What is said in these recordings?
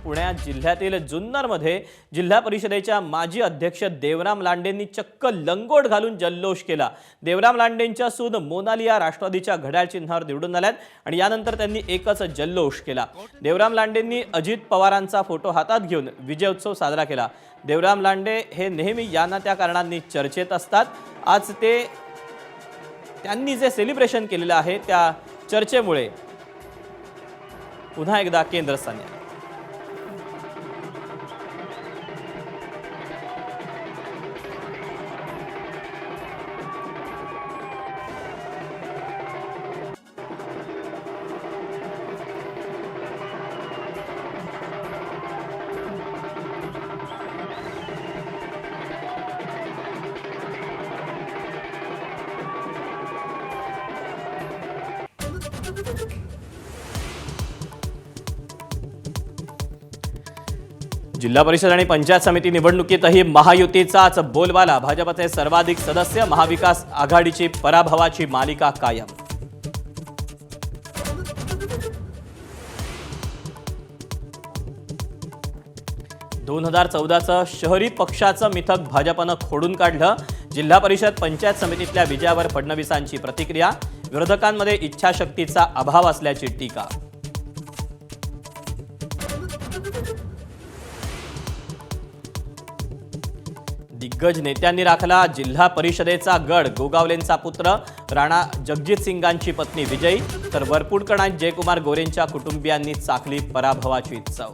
पुण्यात जिल्ह्यातील जुन्नरमध्ये जिल्हा परिषदेच्या माजी अध्यक्ष देवराम लांडेंनी चक्क लंगोट घालून जल्लोष केला। देवराम लांडेंच्या सून मोनालिया राष्ट्रवादीच्या घड्याळ चिन्हावर निवडून आल्यात आणि यानंतर त्यांनी एकच जल्लोष केला। देवराम लांडेंनी अजित पवारांचा फोटो हातात घेऊन विजय उत्सव साजरा केला। देवराम लांडे हे नेहमी या ना त्या कारणांनी चर्चेत असतात। आज त्यांनी जे सेलिब्रेशन केलेलं आहे त्या चर्चेमुळे पुन्हा एकदा केंद्रस्थानी आले। जिल्हा परिषद आणि पंचायत समिती निवडणुकीतही महायुतीचाच बोलबाला। भाजपचे सर्वाधिक सदस्य, महाविकास आघाडीची पराभवाची मालिका कायम। दोन 2014चं शहरी पक्षाचं मिथक भाजपनं खोडून काढलं। जिल्हा परिषद पंचायत समितीतल्या विजयावर फडणवीसांची प्रतिक्रिया। विरोधकांमध्ये इच्छाशक्तीचा अभाव असल्याची टीका। दिग्गज नेत्यांनी राखला जिल्हा परिषदेचा गड। गोगावलेंचा पुत्र राणा जगजित सिंगांची पत्नी विजयी, तर वरपुडकणात जयकुमार गोरेंच्या कुटुंबियांनी चाखली पराभवाची चव।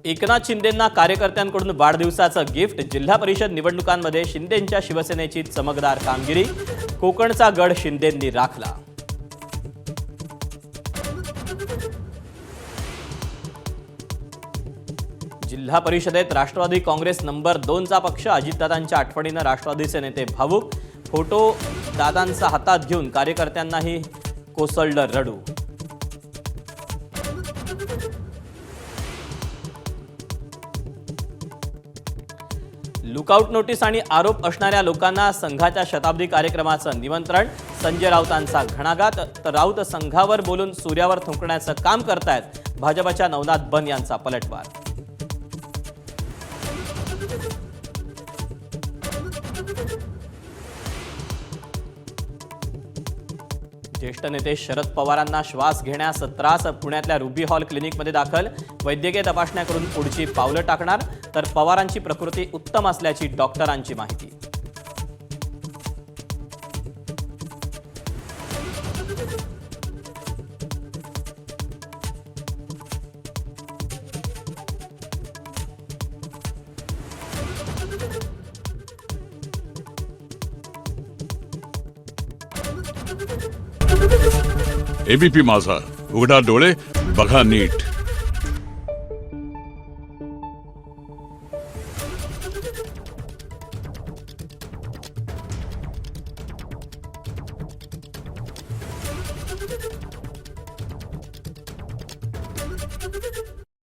एकनाथ शिंदेंना कार्यकर्त्यांकडून वाढदिवसाचं गिफ्ट। जिल्हा परिषद निवडणुकांमध्ये शिंदेंच्या शिवसेनेची चमकदार कामगिरी। कोकणचा गड शिंदेंनी राखला। जिल्हा परिषदेत राष्ट्रवादी काँग्रेस नंबर 2चा पक्ष। अजितदादांच्या आठवणीनं राष्ट्रवादीचे नेते भावुक। फोटो दादांचा हातात घेऊन कार्यकर्त्यांनाही कोसळलं रडू। लुकआउट नोटीस आणि आरोप असणाऱ्या लोकांना संघाच्या शताब्दी कार्यक्रमाचं निमंत्रण। संजय राऊतांचा घणाघात, तर राऊत संघावर बोलून सूर्यावर थुंकण्याचं काम करतायत। भाजपच्या नवनाथ बन यांचा पलटवार। ज्येष्ठ नेते शरद पवारांना श्वास घेण्यास त्रास। पुण्यातल्या रुबी हॉल क्लिनिकमध्ये दाखल। वैद्यकीय तपासण्या करून पुढची पावलं टाकणार, तर पवारांची प्रकृती उत्तम असल्याची डॉक्टरांची माहिती। एबीपी माझा, उघडा डोळे बघा नीट।